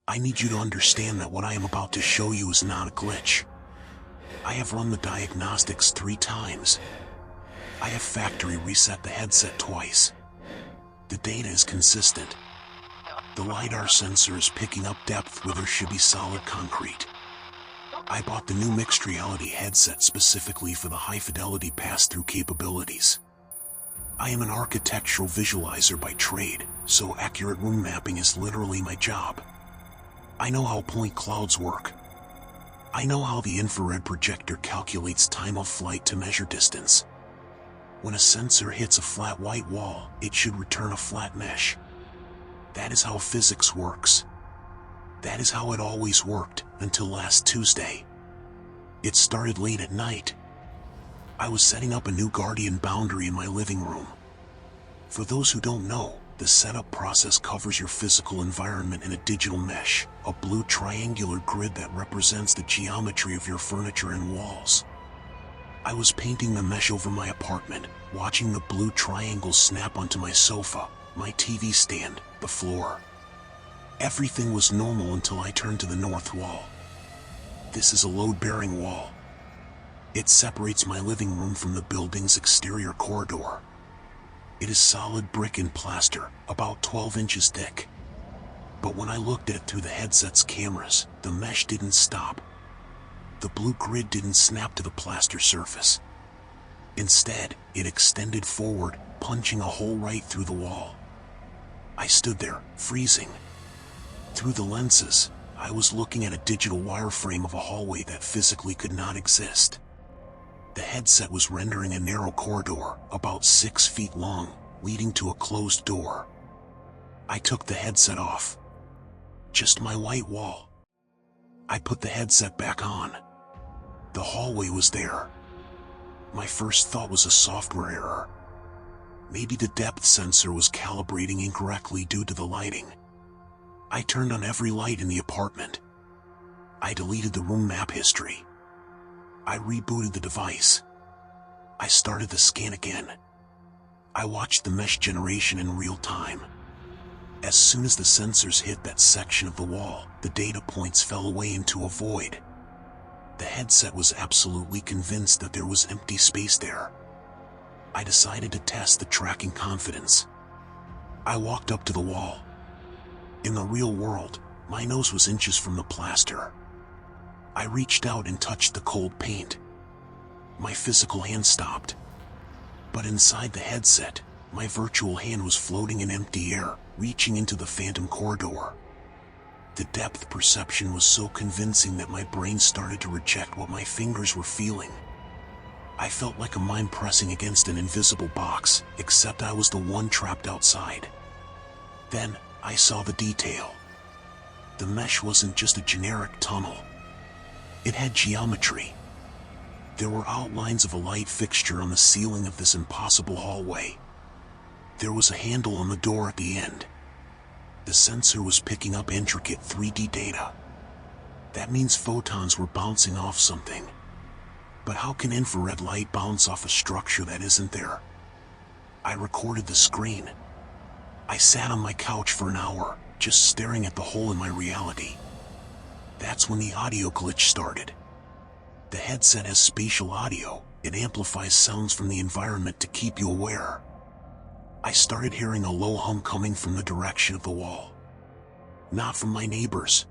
I need you to understand that what I am about to show you is not a glitch. I have run the diagnostics 3 times. I have factory reset the headset twice. The data is consistent. The LiDAR sensor is picking up depth where there should be solid concrete. I bought the new mixed reality headset specifically for the high-fidelity pass-through capabilities. I am an architectural visualizer by trade, so accurate room mapping is literally my job. I know how point clouds work. I know how the infrared projector calculates time of flight to measure distance. When a sensor hits a flat white wall, it should return a flat mesh. That is how physics works. That is how it always worked, until last Tuesday. It started late at night. I was setting up a new Guardian boundary in my living room. For those who don't know, the setup process covers your physical environment in a digital mesh, a blue triangular grid that represents the geometry of your furniture and walls. I was painting the mesh over my apartment, watching the blue triangles snap onto my sofa, my TV stand, the floor. Everything was normal until I turned to the north wall. This is a load-bearing wall. It separates my living room from the building's exterior corridor. It is solid brick and plaster, about 12 inches thick. But when I looked at it through the headset's cameras, the mesh didn't stop. The blue grid didn't snap to the plaster surface. Instead, it extended forward, punching a hole right through the wall. I stood there, freezing. Through the lenses, I was looking at a digital wireframe of a hallway that physically could not exist. The headset was rendering a narrow corridor, about 6 feet long, leading to a closed door. I took the headset off. Just my white wall. I put the headset back on. The hallway was there. My first thought was a software error. Maybe the depth sensor was calibrating incorrectly due to the lighting. I turned on every light in the apartment. I deleted the room map history. I rebooted the device. I started the scan again. I watched the mesh generation in real time. As soon as the sensors hit that section of the wall, the data points fell away into a void. The headset was absolutely convinced that there was empty space there. I decided to test the tracking confidence. I walked up to the wall. In the real world, my nose was inches from the plaster. I reached out and touched the cold paint. My physical hand stopped. But inside the headset, my virtual hand was floating in empty air, reaching into the phantom corridor. The depth perception was so convincing that my brain started to reject what my fingers were feeling. I felt like a mime pressing against an invisible box, except I was the one trapped outside. Then, I saw the detail. The mesh wasn't just a generic tunnel. It had geometry. There were outlines of a light fixture on the ceiling of this impossible hallway. There was a handle on the door at the end. The sensor was picking up intricate 3D data. That means photons were bouncing off something. But how can infrared light bounce off a structure that isn't there? I recorded the screen. I sat on my couch for an hour, just staring at the hole in my reality. That's when the audio glitch started. The headset has spatial audio. It amplifies sounds from the environment to keep you aware. I started hearing a low hum coming from the direction of the wall. Not from my neighbors.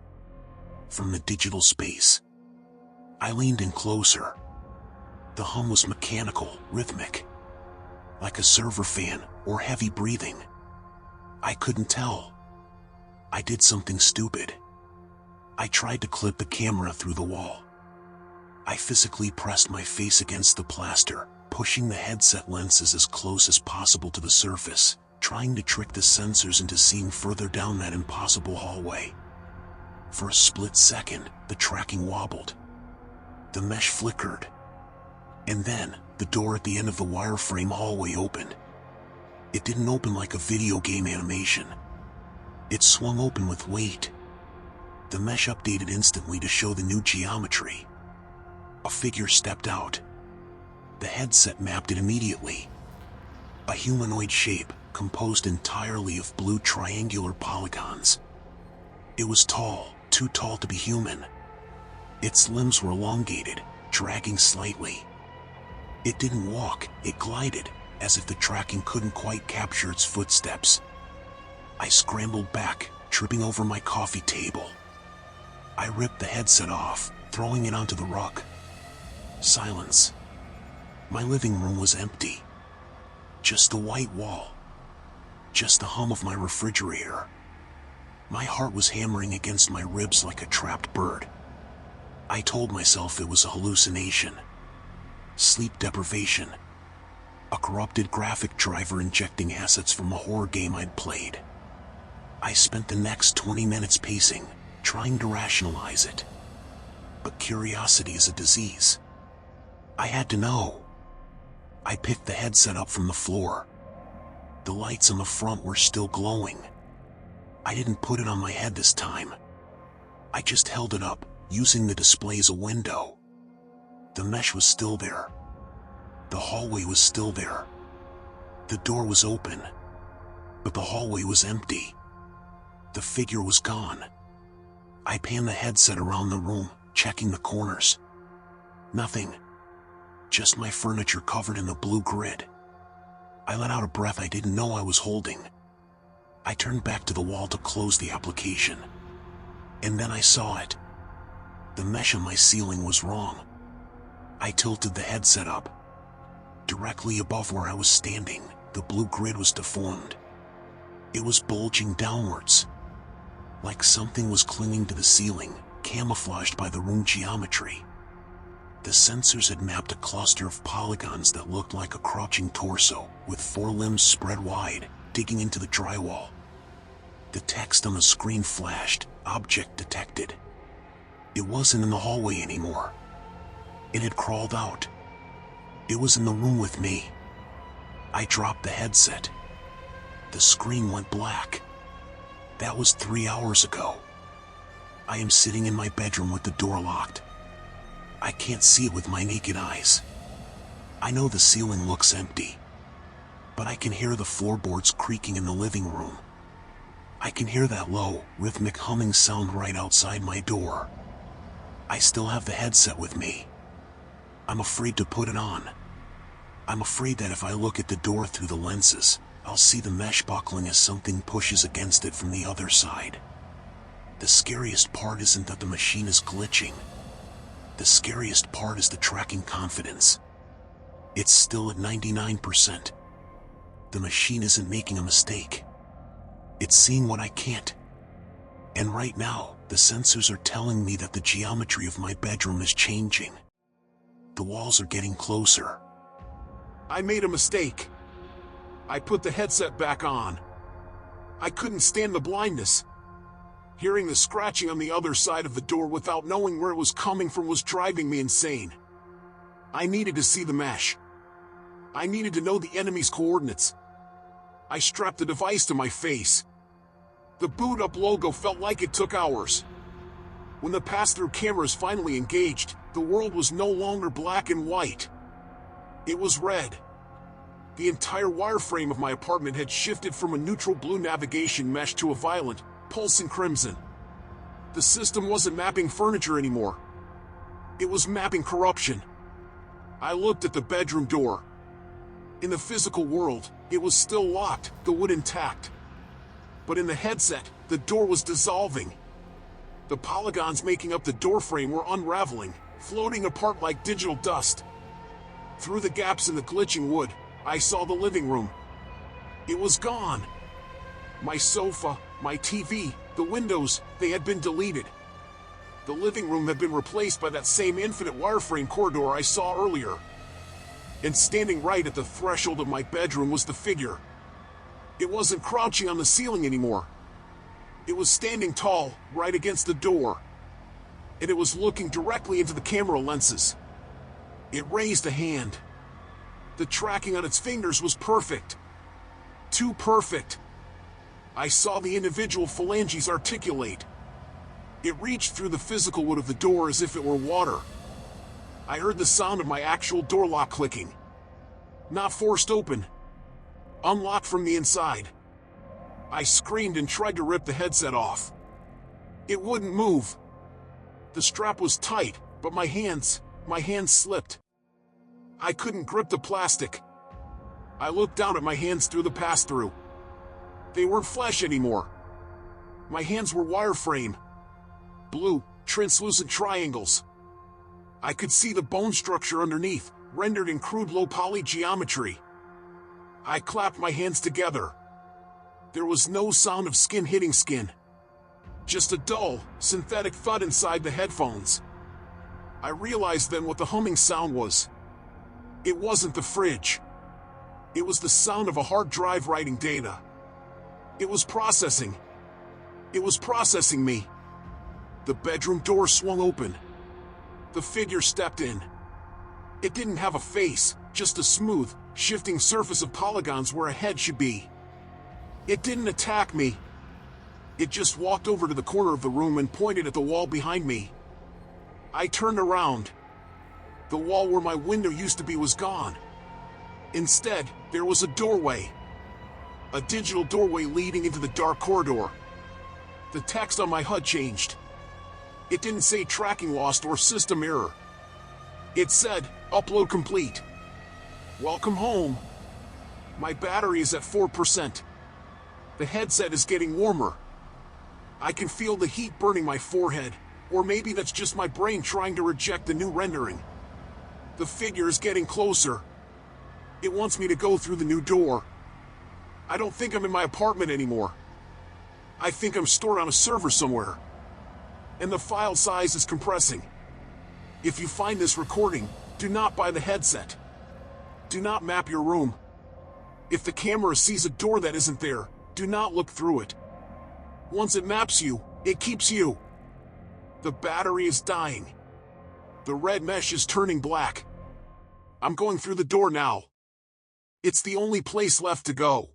From the digital space. I leaned in closer. The hum was mechanical, rhythmic. Like a server fan, or heavy breathing. I couldn't tell. I did something stupid. I tried to clip the camera through the wall. I physically pressed my face against the plaster, pushing the headset lenses as close as possible to the surface, trying to trick the sensors into seeing further down that impossible hallway. For a split second, the tracking wobbled. The mesh flickered. And then, the door at the end of the wireframe hallway opened. It didn't open like a video game animation. It swung open with weight. The mesh updated instantly to show the new geometry. A figure stepped out. The headset mapped it immediately. A humanoid shape, composed entirely of blue triangular polygons. It was tall, too tall to be human. Its limbs were elongated, dragging slightly. It didn't walk, it glided, as if the tracking couldn't quite capture its footsteps. I scrambled back, tripping over my coffee table. I ripped the headset off, throwing it onto the rug. Silence. My living room was empty. Just a white wall. Just the hum of my refrigerator. My heart was hammering against my ribs like a trapped bird. I told myself it was a hallucination. Sleep deprivation. A corrupted graphic driver injecting assets from a horror game I'd played. I spent the next 20 minutes pacing, trying to rationalize it. But curiosity is a disease. I had to know. I picked the headset up from the floor. The lights on the front were still glowing. I didn't put it on my head this time. I just held it up, using the display as a window. The mesh was still there. The hallway was still there. The door was open. But the hallway was empty. The figure was gone. I panned the headset around the room, checking the corners. Nothing. Just my furniture covered in the blue grid. I let out a breath I didn't know I was holding. I turned back to the wall to close the application. And then I saw it. The mesh on my ceiling was wrong. I tilted the headset up. Directly above where I was standing, the blue grid was deformed. It was bulging downwards. Like something was clinging to the ceiling, camouflaged by the room geometry. The sensors had mapped a cluster of polygons that looked like a crouching torso, with 4 limbs spread wide, digging into the drywall. The text on the screen flashed, "Object detected." It wasn't in the hallway anymore. It had crawled out. It was in the room with me. I dropped the headset. The screen went black. That was 3 hours ago. I am sitting in my bedroom with the door locked. I can't see it with my naked eyes. I know the ceiling looks empty. But I can hear the floorboards creaking in the living room. I can hear that low, rhythmic humming sound right outside my door. I still have the headset with me. I'm afraid to put it on. I'm afraid that if I look at the door through the lenses, I'll see the mesh buckling as something pushes against it from the other side. The scariest part isn't that the machine is glitching. The scariest part is the tracking confidence. It's still at 99%. The machine isn't making a mistake. It's seeing what I can't. And right now, the sensors are telling me that the geometry of my bedroom is changing. The walls are getting closer. I made a mistake. I put the headset back on. I couldn't stand the blindness. Hearing the scratching on the other side of the door without knowing where it was coming from was driving me insane. I needed to see the mesh. I needed to know the enemy's coordinates. I strapped the device to my face. The boot up logo felt like it took hours. When the pass-through cameras finally engaged, the world was no longer black and white. It was red. The entire wireframe of my apartment had shifted from a neutral blue navigation mesh to a violent, pulsing crimson. The system wasn't mapping furniture anymore. It was mapping corruption. I looked at the bedroom door. In the physical world, it was still locked, the wood intact. But in the headset, the door was dissolving. The polygons making up the doorframe were unraveling, floating apart like digital dust. Through the gaps in the glitching wood, I saw the living room. It was gone. My sofa, my TV, the windows, they had been deleted. The living room had been replaced by that same infinite wireframe corridor I saw earlier. And standing right at the threshold of my bedroom was the figure. It wasn't crouching on the ceiling anymore. It was standing tall, right against the door. And it was looking directly into the camera lenses. It raised a hand. The tracking on its fingers was perfect. Too perfect. I saw the individual phalanges articulate. It reached through the physical wood of the door as if it were water. I heard the sound of my actual door lock clicking. Not forced open. Unlocked from the inside. I screamed and tried to rip the headset off. It wouldn't move. The strap was tight, but my hands slipped. I couldn't grip the plastic. I looked down at my hands through the pass-through. They weren't flesh anymore. My hands were wireframe. Blue, translucent triangles. I could see the bone structure underneath, rendered in crude low-poly geometry. I clapped my hands together. There was no sound of skin hitting skin. Just a dull, synthetic thud inside the headphones. I realized then what the humming sound was. It wasn't the fridge. It was the sound of a hard drive writing data. It was processing. It was processing me. The bedroom door swung open. The figure stepped in. It didn't have a face, just a smooth, shifting surface of polygons where a head should be. It didn't attack me. It just walked over to the corner of the room and pointed at the wall behind me. I turned around. The wall where my window used to be was gone. Instead, there was a doorway. A digital doorway leading into the dark corridor. The text on my HUD changed. It didn't say tracking lost or system error. It said, upload complete. Welcome home. My battery is at 4%. The headset is getting warmer. I can feel the heat burning my forehead, or maybe that's just my brain trying to reject the new rendering. The figure is getting closer. It wants me to go through the new door. I don't think I'm in my apartment anymore. I think I'm stored on a server somewhere. And the file size is compressing. If you find this recording, do not buy the headset. Do not map your room. If the camera sees a door that isn't there, do not look through it. Once it maps you, it keeps you. The battery is dying. The red mesh is turning black. I'm going through the door now. It's the only place left to go.